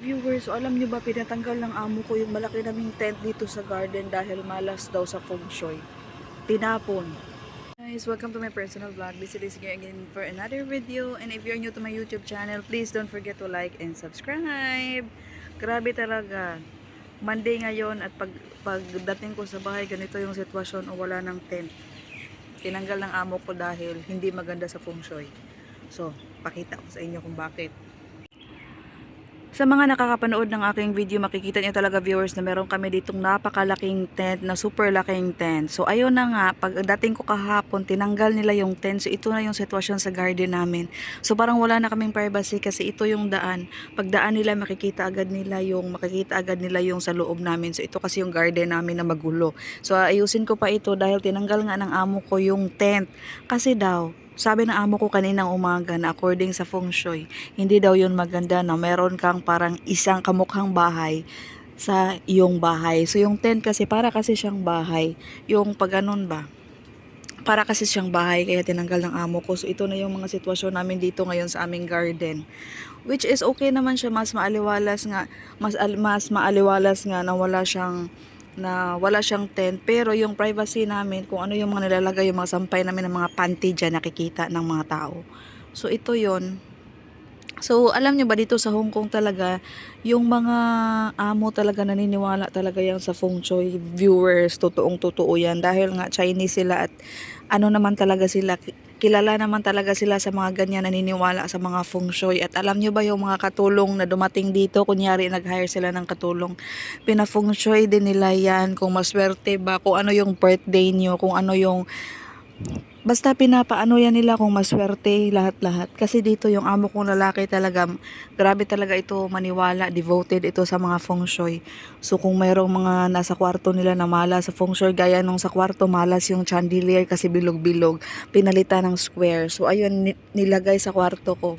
viewers, so alam nyo ba, pinatanggal ng amo ko yung malaki naming tent dito sa garden dahil malas daw sa feng shui. Tinapon. Guys, welcome to my personal vlog. This is Lizzie again for another video. And if you're new to my YouTube channel, please don't forget to like and subscribe. Grabe talaga. Monday ngayon at pagdating ko sa bahay, ganito yung sitwasyon o wala ng tent. Tinanggal ng amo ko dahil hindi maganda sa feng shui. So, pakita ko sa inyo kung bakit. Sa mga nakakapanood ng aking video, makikita niyo talaga viewers na meron kami ditong napakalaking tent na super laking tent. So ayun na nga, pagdating ko kahapon, tinanggal nila yung tent. So ito na yung sitwasyon sa garden namin. So parang wala na kaming privacy kasi ito yung daan. Pagdaan nila, makikita agad nila yung sa loob namin. So ito kasi yung garden namin na magulo. So ayusin ko pa ito dahil tinanggal nga ng amo ko yung tent. Kasi daw, sabi ng amo ko kaninang umaga na according sa feng shui, hindi daw yun maganda na meron kang parang isang kamukhang bahay sa iyong bahay. So yung tent kasi para kasi siyang bahay. Yung pag ganun ba? Para kasi siyang bahay kaya tinanggal ng amo ko. So ito na yung mga sitwasyon namin dito ngayon sa aming garden. Which is okay naman siya, mas maaliwalas nga, mas maaliwalas nga na wala siyang tent, pero yung privacy namin, kung ano yung mga nilalagay, yung mga sampay namin ng mga panty dyan, nakikita ng mga tao. So ito yon. So alam nyo ba dito sa Hong Kong talaga, yung mga amo talaga naniniwala talaga yan sa feng shui. Viewers, totoong totoo yan dahil nga Chinese sila at ano naman talaga sila, kilala naman talaga sila sa mga ganyan, naniniwala sa mga feng shui. At alam nyo ba yung mga katulong na dumating dito, kunyari nag-hire sila ng katulong, pina-feng shui din nila yan, kung maswerte ba, kung ano yung birthday nyo, kung ano yung, basta pinapaano yan nila kung maswerte, lahat-lahat. Kasi dito yung amo kong lalaki talaga, grabe talaga ito maniwala, devoted ito sa mga feng shui. So kung mayroong mga nasa kwarto nila na malas sa feng shui, gaya nung sa kwarto malas yung chandelier kasi bilog-bilog, pinalitan ng square. So ayun, nilagay sa kwarto ko.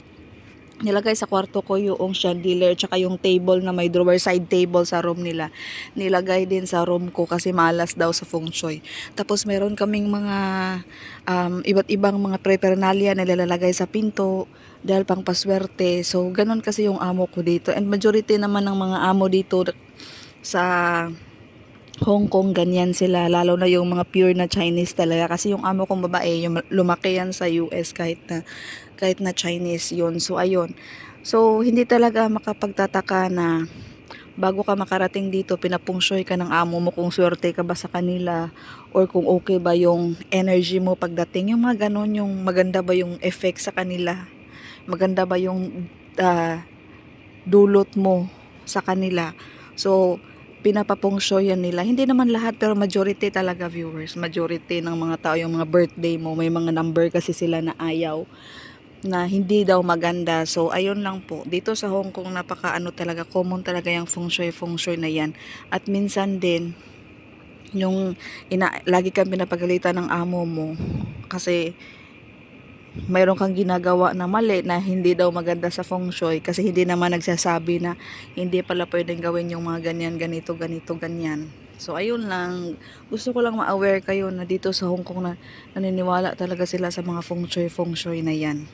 Nilagay sa kwarto ko yung chandelier tsaka yung table na may drawer, side table sa room nila. Nilagay din sa room ko kasi malas daw sa feng shui. Tapos meron kaming mga iba't ibang mga paraphernalia na nilalagay sa pinto dahil pang paswerte. So ganun kasi yung amo ko dito. And majority naman ng mga amo dito sa Hong Kong, ganyan sila, lalo na yung mga pure na Chinese talaga. Kasi yung amo kong babae, yung lumaki yan sa US kahit na Chinese yun. So ayun. So hindi talaga makapagtataka na bago ka makarating dito, pinapungsyoy ka ng amo mo kung swerte ka ba sa kanila or kung okay ba yung energy mo pagdating. Yung mga ganun, yung maganda ba yung effect sa kanila. Maganda ba yung dulot mo sa kanila. So pinapapungsyoyan nila. Hindi naman lahat pero majority talaga viewers. Majority ng mga tao, yung mga birthday mo, may mga number kasi sila na ayaw na hindi daw maganda. So ayun lang po. Dito sa Hong Kong napakaano talaga, common talaga yung feng shui na yan. At minsan din yung lagi kang pinapagalitan ng amo mo kasi mayroon kang ginagawa na mali na hindi daw maganda sa feng shui kasi hindi naman nagsasabi na hindi pala pwedeng gawin yung mga ganyan, ganito, ganyan. So ayun lang, gusto ko lang ma-aware kayo na dito sa Hong Kong na naniniwala talaga sila sa mga feng shui na yan.